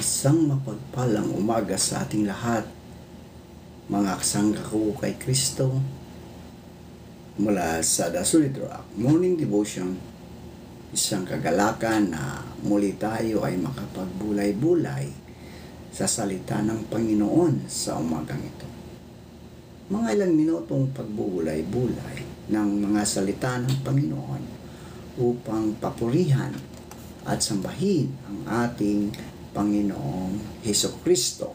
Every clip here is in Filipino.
Isang mapagpalang umaga sa ating lahat, mga kasangga ko kay Kristo, mula sa The Solid Rock Morning Devotion. Isang kagalakan na muli tayo ay makapagbulay-bulay sa salita ng Panginoon sa umagang ito. Mga ilang minutong pagbubulay-bulay ng mga salita ng Panginoon upang papurihan at sambahin ang ating Panginoong Hesukristo.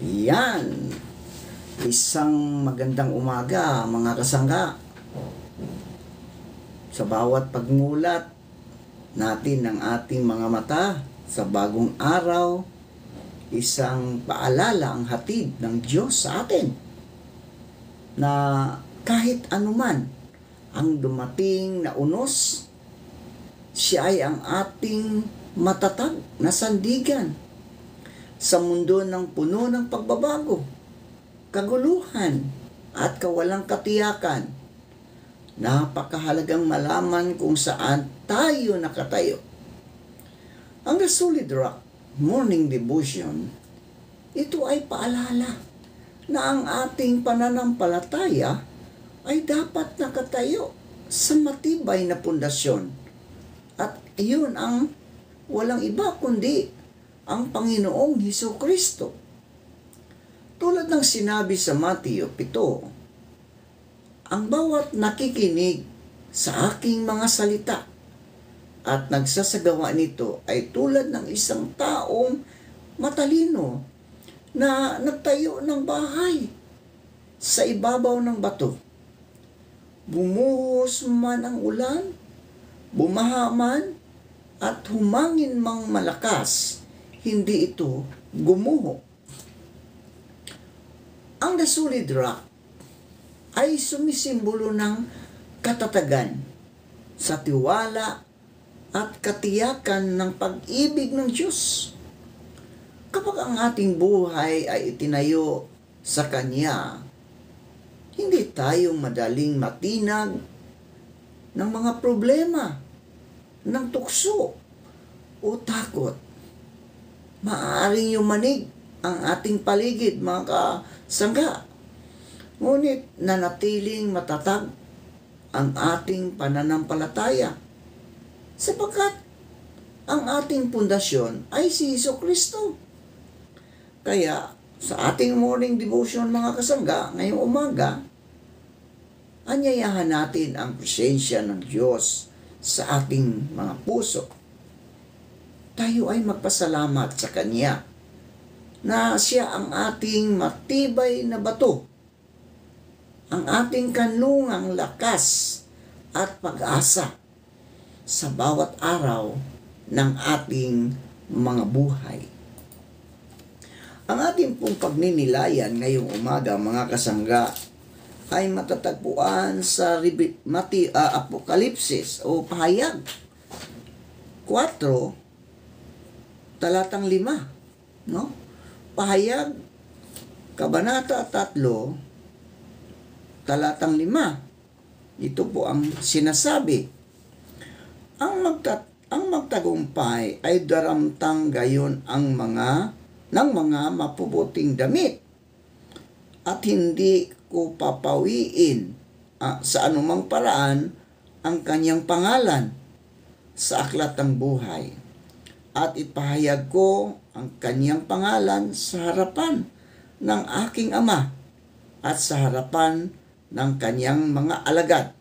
Yan! Isang magandang umaga, mga kasangga. Sa bawat pagmulat natin ng ating mga mata sa bagong araw, isang paalala ang hatid ng Diyos sa atin na kahit anuman ang dumating na unos, siya ay ang ating matatag na sandigan sa mundo ng puno ng pagbabago, kaguluhan at kawalang katiyakan. Napakahalagang malaman kung saan tayo nakatayo. Ang The Solid Rock Morning Devotion, ito ay paalala na ang ating pananampalataya ay dapat nakatayo sa matibay na pundasyon. At iyon ang walang iba kundi ang Panginoong Hesukristo. Tulad ng sinabi sa Mateo 7, ang bawat nakikinig sa aking mga salita at nagsasagawa nito ay tulad ng isang taong matalino na nagtayo ng bahay sa ibabaw ng bato. Bumuhos man ang ulan, bumaha man, at humangin mang malakas, hindi ito gumuho. Ang The Solid Rock ay sumisimbolo ng katatagan sa tiwala at katiyakan ng pag-ibig ng Diyos. Kapag ang ating buhay ay itinayo sa Kanya, hindi tayo madaling matinag ng mga problema, ng tukso o takot. Maaaring yumanig ang ating paligid, mga kasangga. Ngunit nanatiling matatag ang ating pananampalataya sapagkat ang ating pundasyon ay si Hesukristo. Kaya sa ating morning devotion, mga kasangga, ngayong umaga, anyayahan natin ang presensya ng Diyos sa ating mga puso. Tayo ay magpasalamat sa Kanya na siya ang ating matibay na bato, ang ating kanlungang lakas at pag-asa sa bawat araw ng ating mga buhay. Ang ating pong pagninilayan ngayong umaga, mga kasangga, ay matatagpuan sa Apokalipsis o Pahayag 4, talatang 5. No? Pahayag, Kabanata 3, talatang 5. Ito po ang sinasabi. Ang magtagumpay ay daramtang gayon ng mga mapubuting damit at hindi ko papawiin sa anumang paraan ang kanyang pangalan sa aklat ng buhay. At ipahayag ko ang kanyang pangalan sa harapan ng aking Ama at sa harapan ng kanyang mga alagad.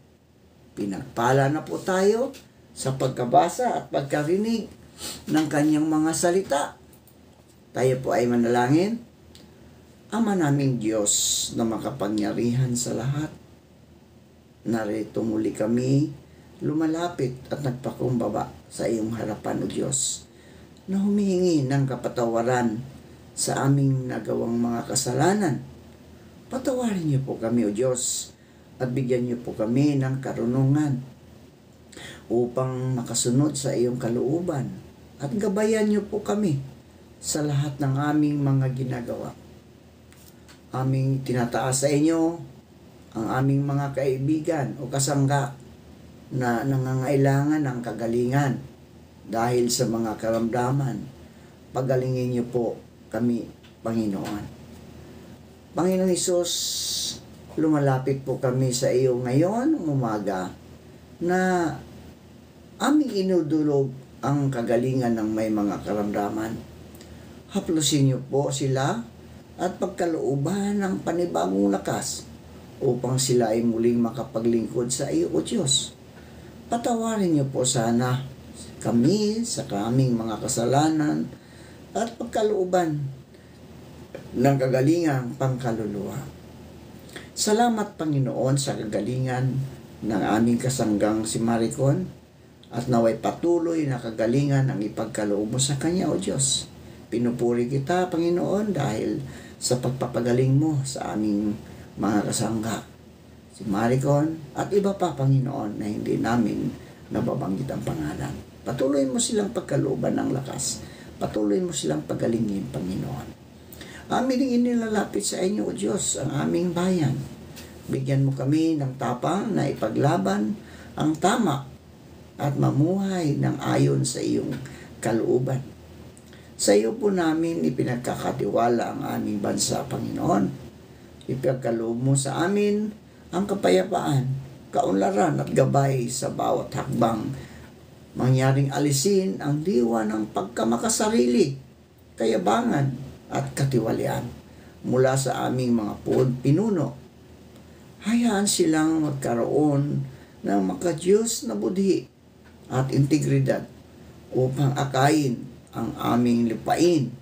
Pinagpala na po tayo sa pagkabasa at pagkarinig ng kanyang mga salita. Tayo po ay manalangin. Ama naming Diyos na makapangyarihan sa lahat, narito muli kami lumalapit at nagpakumbaba sa iyong harapan, O Diyos, na humihingi ng kapatawaran sa aming nagawang mga kasalanan. Patawarin niyo po kami, O Diyos, at bigyan niyo po kami ng karunungan upang makasunod sa iyong kalooban at gabayan niyo po kami sa lahat ng aming mga ginagawa. Aming tinataas sa inyo ang aming mga kaibigan o kasangga na nangangailangan ng kagalingan dahil sa mga karamdaman, pagalingin niyo po kami, Panginoon. Panginoon Hesus, lumalapit po kami sa iyo ngayon, umaga, na aming inudulog ang kagalingan ng may mga karamdaman. Haplusin niyo po sila at pagkalooban ng panibagong lakas upang sila ay muling makapaglingkod sa iyo, O Diyos. Patawarin niyo po sana kami sa kaming mga kasalanan at pagkalooban ng kagalingang pangkaluluwa. Salamat, Panginoon, sa kagalingan ng aming kasanggang si Maricon at naway patuloy na kagalingan ang ipagkaloob mo sa kanya, O Diyos. Pinupuri kita, Panginoon, dahil sa pagpapagaling mo sa aming mga kasangga, si Maricon at iba pa, Panginoon, na hindi namin nababanggit ang pangalan. Patuloy mo silang pagkalooban ng lakas. Patuloy mo silang pagalingin, Panginoon. Amin ang inilalapit sa inyo, O Diyos, ang aming bayan. Bigyan mo kami ng tapang na ipaglaban ang tama at mamuhay ng ayon sa iyong kalooban. Sa iyo po namin ipinagkakatiwala ang aming bansa, Panginoon. Ipagkaloob mo sa amin ang kapayapaan, kaunlaran at gabay sa bawat hakbang. Mangyaring alisin ang diwa ng pagkamakasarili, kayabangan at katiwalian mula sa aming mga pinuno. Hayaan silang magkaroon ng makadiyos na budhi at integridad upang akayin ang aming lipain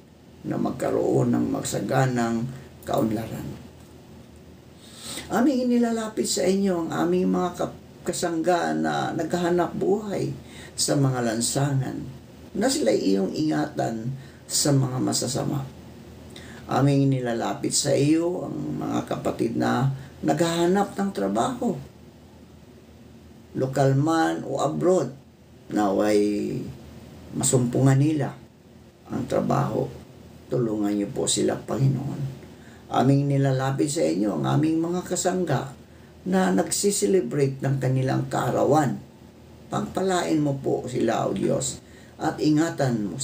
na magkaroon ng magsaganang kaunlaran. Aming inilalapit sa inyo ang aming mga kasangga na naghahanap buhay sa mga lansangan na sila iyong ingatan sa mga masasama. Aming inilalapit sa iyo ang mga kapatid na naghahanap ng trabaho, lokal man o abroad, naway masumpungan nila ang trabaho. Tulungan niyo po sila, Panginoon. Aming nilalapit sa inyo ang aming mga kasangga na nagsiselebrate ng kanilang kaarawan. Pagpalain mo po sila, O Diyos, at ingatan mo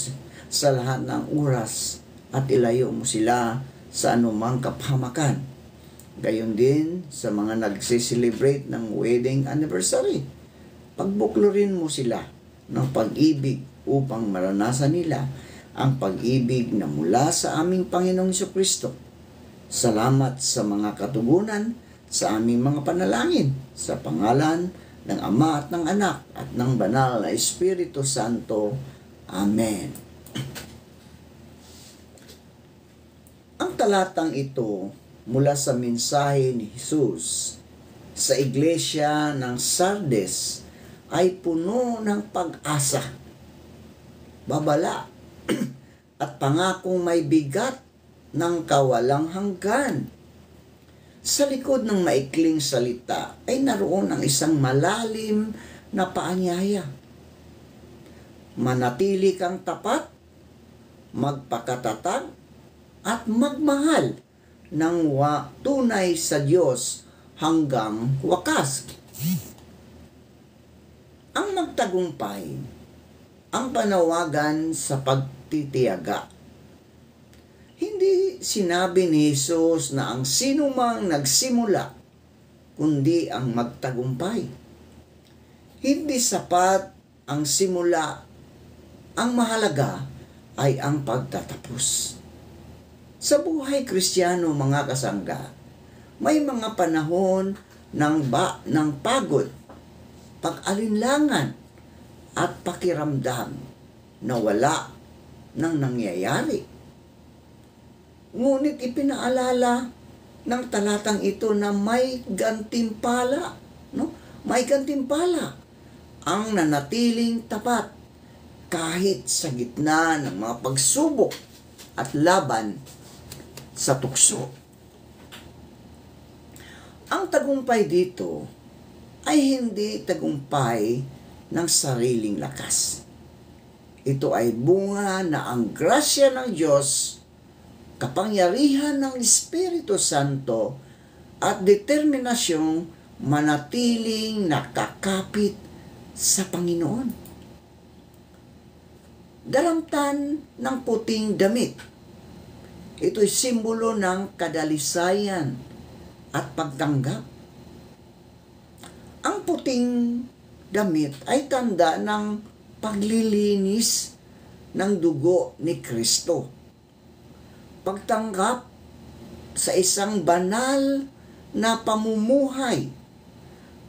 sa lahat ng oras at ilayo mo sila sa anumang kapahamakan. Gayon din sa mga nagsiselebrate ng wedding anniversary. Pagbuklurin mo sila ng pag-ibig upang maranasan nila ang pag-ibig na mula sa aming Panginoong Jesucristo. Salamat sa mga katugunan sa aming mga panalangin sa pangalan ng Ama at ng Anak at ng Banal na Espiritu Santo. Amen. Ang talatang ito mula sa mensahe ni Jesus sa iglesia ng Sardes ay puno ng pag-asa, babala at pangakong may bigat ng kawalang hanggan. Sa likod ng maikling salita ay naroon ang isang malalim na paanyaya. Manatili kang tapat, magpakatatag, at magmahal ng tunay sa Diyos hanggang wakas. Ang magtagumpay, ang panawagan sa pagtitiyaga. Hindi sinabi ni Jesus na ang sinumang nagsimula, kundi ang magtagumpay. Hindi sapat ang simula. Ang mahalaga ay ang pagtatapos. Sa buhay Kristiyano, mga kasangga, may mga panahon ng pagod, pag-alinlangan, at pakiramdam na wala nang nangyayari. Ngunit ipinaalala ng talatang ito na may gantimpala, May gantimpala ang nanatiling tapat kahit sa gitna ng mga pagsubok at laban sa tukso. Ang tagumpay dito ay hindi tagumpay ng sariling lakas. Ito ay bunga na ang grasya ng Diyos, kapangyarihan ng Espiritu Santo at determinasyong manatiling nakakapit sa Panginoon. daramtan ng puting damit. Ito'y simbolo ng kadalisayan at pagtanggap. Ang puting damit ay tanda ng paglilinis ng dugo ni Kristo. Pagtanggap sa isang banal na pamumuhay,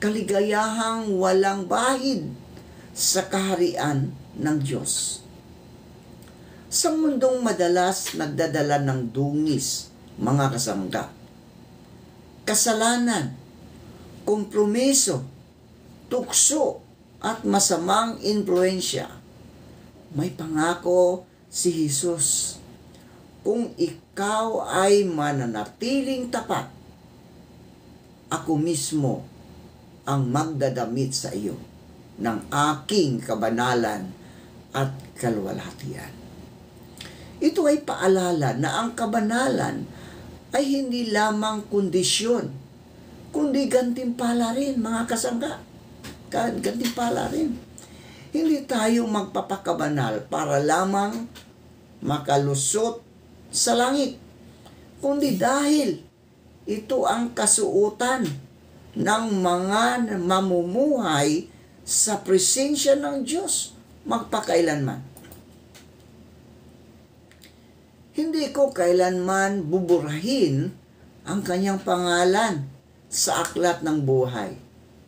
kaligayahang walang bahid sa kaharian ng Diyos. Sa mundong madalas nagdadala ng dungis, mga kasangga, kasalanan, kompromiso, tukso, at masamang impluensya, may pangako si Jesus. Kung ikaw ay mananatiling tapat, ako mismo ang magdadamit sa iyo ng aking kabanalan at kaluwalhatian. Ito ay paalala na ang kabanalan ay hindi lamang kondisyon, kundi gantimpala rin, mga kasangga. Gantimpala rin. Hindi tayo magpapakabanal para lamang makalusot sa langit, kundi dahil ito ang kasuotan ng mga mamumuhay sa presensya ng Diyos magpakailanman. Hindi ko kailanman buburahin ang kanyang pangalan sa aklat ng buhay.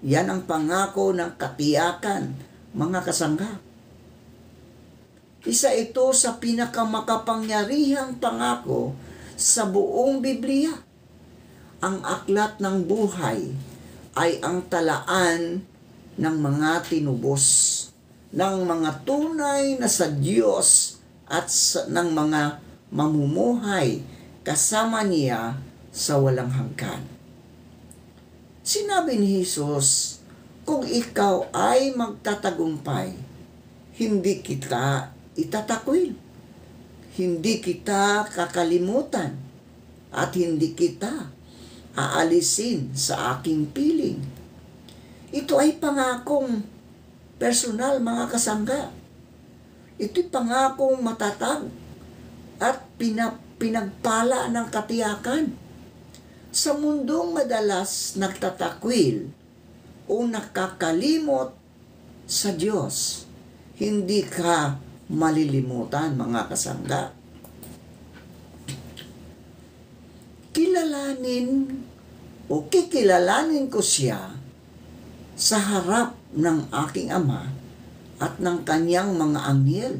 Yan ang pangako ng katiyakan, mga kasangga. Isa ito sa pinakamakapangyarihang pangako sa buong Biblia. Ang aklat ng buhay ay ang talaan ng mga tinubos, ng mga tunay na sa Diyos at ng mga mamumuhay kasama niya sa walang hanggan. Sinabi ni Jesus, kung ikaw ay magtatagumpay, hindi kita itatakwil, hindi kita kakalimutan, at hindi kita aalisin sa aking piling. Ito ay pangakong personal, mga kasangga. Ito'y pangakong matatag at pinagpala ng katiyakan. Sa mundong madalas nagtatakwil o nakakalimot sa Diyos, hindi ka malilimutan, mga kasangga. Kilalanin o kikilalanin ko siya sa harap ng aking Ama at ng kanyang mga anghel.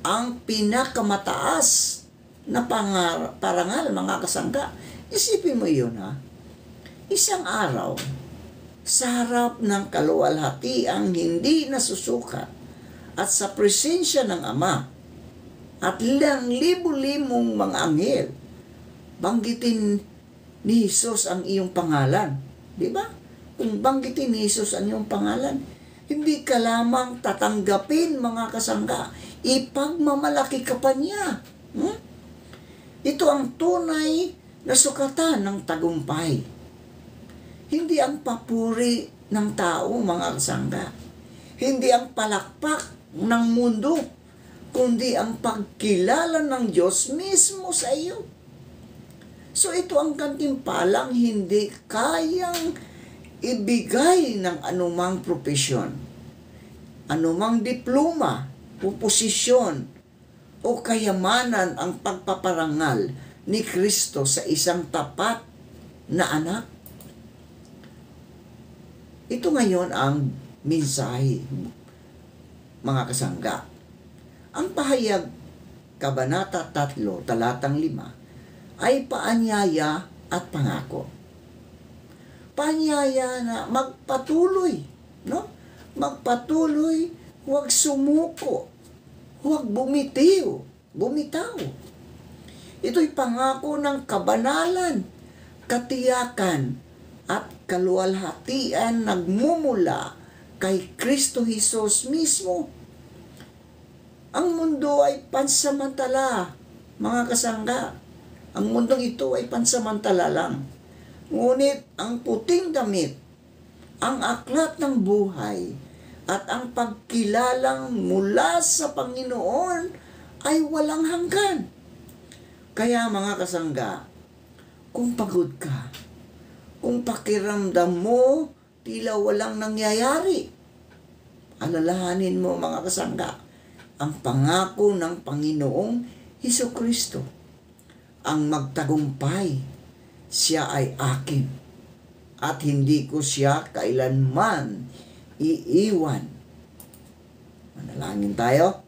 Ang pinakamataas na parangal, mga kasangga. Isipin mo yun, ha? Isang araw, sa harap ng kaluwalhatiang hindi nasusukat at sa presensya ng Ama at ilang libu-limong mga anghel, banggitin ni Jesus ang iyong pangalan. Di ba? Kung banggitin ni Jesus ang iyong pangalan, hindi ka lamang tatanggapin, mga kasangga, ipagmamalaki ka pa niya. Ito ang tunay na sukatan ng tagumpay. Hindi ang papuri ng tao, mga kasangga. Hindi ang palakpak ng mundo, kundi ang pagkilala ng Diyos mismo sa iyo. So ito ang gantimpalang hindi kayang ibigay ng anumang propesyon, anumang diploma o posisyon o kayamanan ang pagpaparangal ni Kristo sa isang tapat na anak. Ito ngayon ang mensahe, mga kasangga. Ang pahayag, Kabanata 3, talatang 5, ay paanyaya at pangako. Paanyaya na magpatuloy, no? Magpatuloy, huwag sumuko, huwag bumitaw. Ito'y pangako ng kabanalan, katiyakan, at kaluwalhatian nagmumula kay Kristo Jesus mismo. Ang mundo ay pansamantala, mga kasangga. Ang mundong ito ay pansamantala lang. Ngunit ang puting damit, ang aklat ng buhay, At ang pagkilalang mula sa Panginoon ay walang hanggan. Kaya mga kasangga, kung pagod ka, kung pakiramdam mo tila walang nangyayari, alalahanin mo mga kasangga, ang pangako ng Panginoong Hesukristo, ang magtagumpay, siya ay akin at hindi ko siya kailanman iiwan. Manalangin tayo.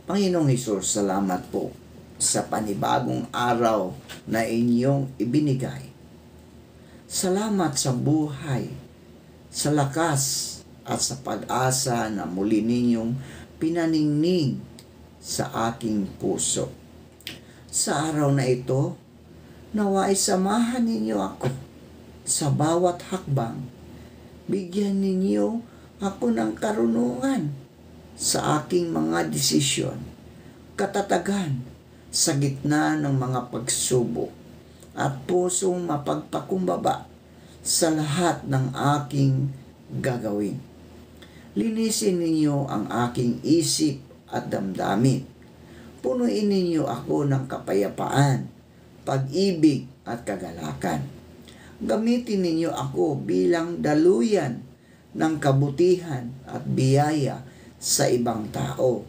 Panginoong Hesus, salamat po sa panibagong araw na inyong ibinigay. Salamat sa buhay, sa lakas at sa pag-asa na muli ninyong pinaningning sa aking puso. Sa araw na ito, nawa'y samahan ninyo ako sa bawat hakbang. Bigyan ninyo ako ng karunungan sa aking mga desisyon, katatagan sa gitna ng mga pagsubok, at pusong mapagpakumbaba sa lahat ng aking gagawin. Linisin ninyo ang aking isip at damdamin. Punuin ninyo ako ng kapayapaan, pag-ibig at kagalakan. Gamitin ninyo ako bilang daluyan ng kabutihan at biyaya sa ibang tao.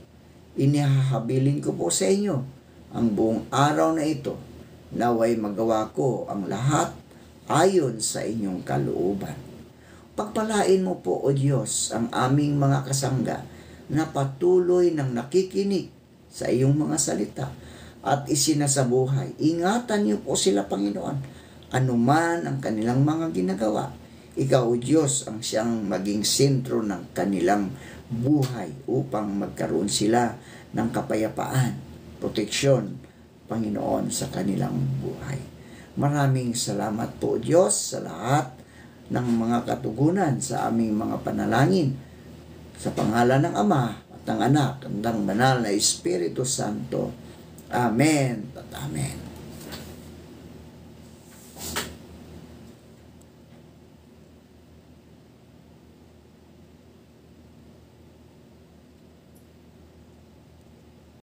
Inihahabilin ko po sa inyo ang buong araw na ito, naway magawa ko ang lahat ayon sa inyong kalooban. Pagpalain mo po, O Diyos, ang aming mga kasangga na patuloy ng nakikinig sa iyong mga salita at isinasabuhay. Ingatan niyo po sila, Panginoon, anuman ang kanilang mga ginagawa. Ikaw, O Diyos, ang siyang maging sentro ng kanilang buhay upang magkaroon sila ng kapayapaan, proteksyon, Panginoon, sa kanilang buhay. Maraming salamat po, O Diyos, sa lahat ng mga katugunan sa aming mga panalangin. Sa pangalan ng Ama at ng Anak at ng Banal na Espiritu Santo. Amen at Amen.